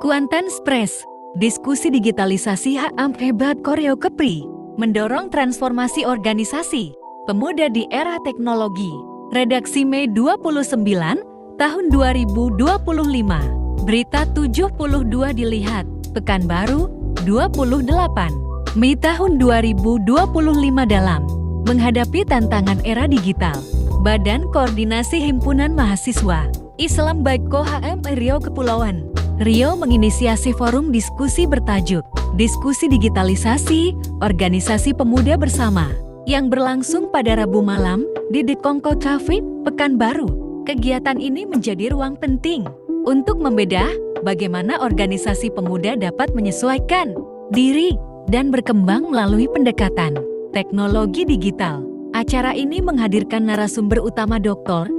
Kuantan Express, diskusi digitalisasi HM hebat Koreo Kepri, mendorong transformasi organisasi, pemuda di era teknologi. Redaksi Mei 29, tahun 2025. Berita 72 dilihat, Pekanbaru, 28. Mei tahun 2025 dalam menghadapi tantangan era digital. Badan Koordinasi Himpunan Mahasiswa Islam Baiko HM Riau Kepulauan Riau menginisiasi forum diskusi bertajuk Diskusi Digitalisasi Organisasi Pemuda Bersama yang berlangsung pada Rabu malam di Dekongko Cafe, Pekanbaru. Kegiatan ini menjadi ruang penting untuk membedah bagaimana organisasi pemuda dapat menyesuaikan diri dan berkembang melalui pendekatan teknologi digital. Acara ini menghadirkan narasumber utama Dr.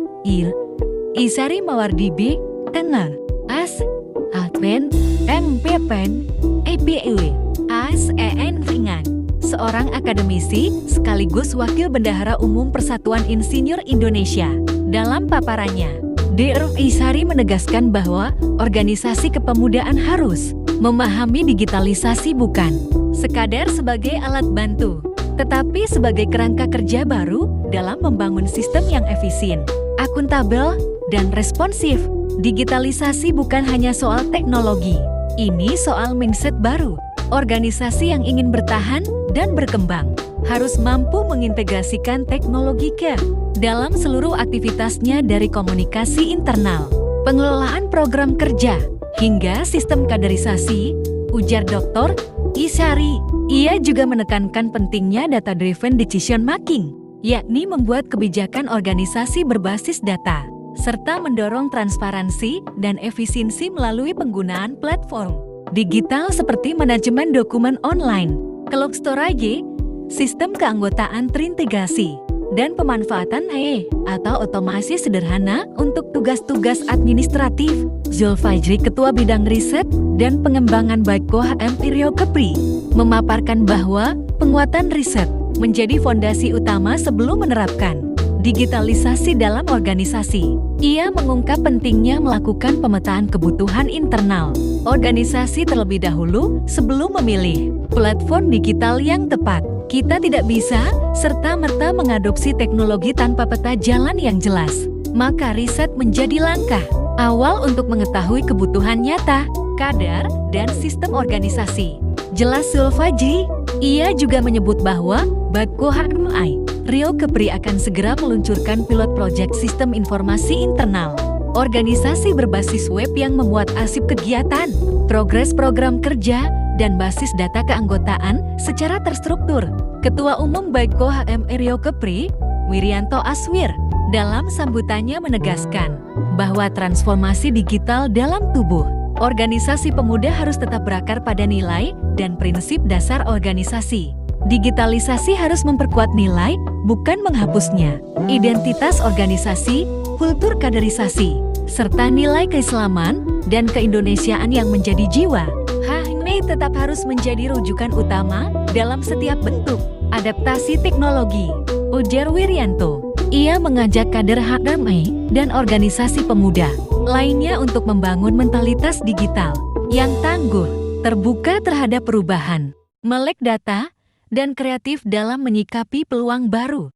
Isari Mawardibi, Tenor, As, Adven, MPPN, EPEW, ASEN Ringan, seorang akademisi sekaligus Wakil Bendahara Umum Persatuan Insinyur Indonesia. Dalam paparannya, Dr. Isari menegaskan bahwa organisasi kepemudaan harus memahami digitalisasi bukan sekadar sebagai alat bantu, tetapi sebagai kerangka kerja baru dalam membangun sistem yang efisien, akuntabel, dan responsif. Digitalisasi bukan hanya soal teknologi, ini soal mindset baru. Organisasi yang ingin bertahan dan berkembang harus mampu mengintegrasikan teknologi ke dalam seluruh aktivitasnya, dari komunikasi internal, pengelolaan program kerja, hingga sistem kaderisasi, ujar Dr. Isari. Ia juga menekankan pentingnya data-driven decision making, yakni membuat kebijakan organisasi berbasis data, serta mendorong transparansi dan efisiensi melalui penggunaan platform digital seperti manajemen dokumen online, cloud storage, sistem keanggotaan terintegrasi, dan pemanfaatan AI atau otomasi sederhana untuk tugas-tugas administratif. Zulfajri, Ketua Bidang Riset dan Pengembangan Baiko HM Riau Kepri, memaparkan bahwa penguatan riset menjadi fondasi utama sebelum menerapkan digitalisasi dalam organisasi. Ia mengungkap pentingnya melakukan pemetaan kebutuhan internal organisasi terlebih dahulu sebelum memilih platform digital yang tepat. Kita tidak bisa serta-merta mengadopsi teknologi tanpa peta jalan yang jelas. Maka riset menjadi langkah awal untuk mengetahui kebutuhan nyata, kadar, dan sistem organisasi. Jelas Zulfajri. Ia juga menyebut bahwa Baiko HMI Riau Kepri akan segera meluncurkan pilot proyek sistem informasi internal organisasi berbasis web yang memuat arsip kegiatan, progres program kerja, dan basis data keanggotaan secara terstruktur. Ketua Umum Baiko HMI Riau Kepri, Wirianto Aswir, dalam sambutannya menegaskan bahwa transformasi digital dalam tubuh organisasi pemuda harus tetap berakar pada nilai dan prinsip dasar organisasi. Digitalisasi harus memperkuat nilai, bukan menghapusnya. Identitas organisasi, kultur kaderisasi, serta nilai keislaman dan keindonesiaan yang menjadi jiwa HMI tetap harus menjadi rujukan utama dalam setiap bentuk adaptasi teknologi, ujar Wirianto. Ia mengajak kader HMI dan organisasi pemuda lainnya untuk membangun mentalitas digital yang tangguh, terbuka terhadap perubahan, melek data, dan kreatif dalam menyikapi peluang baru.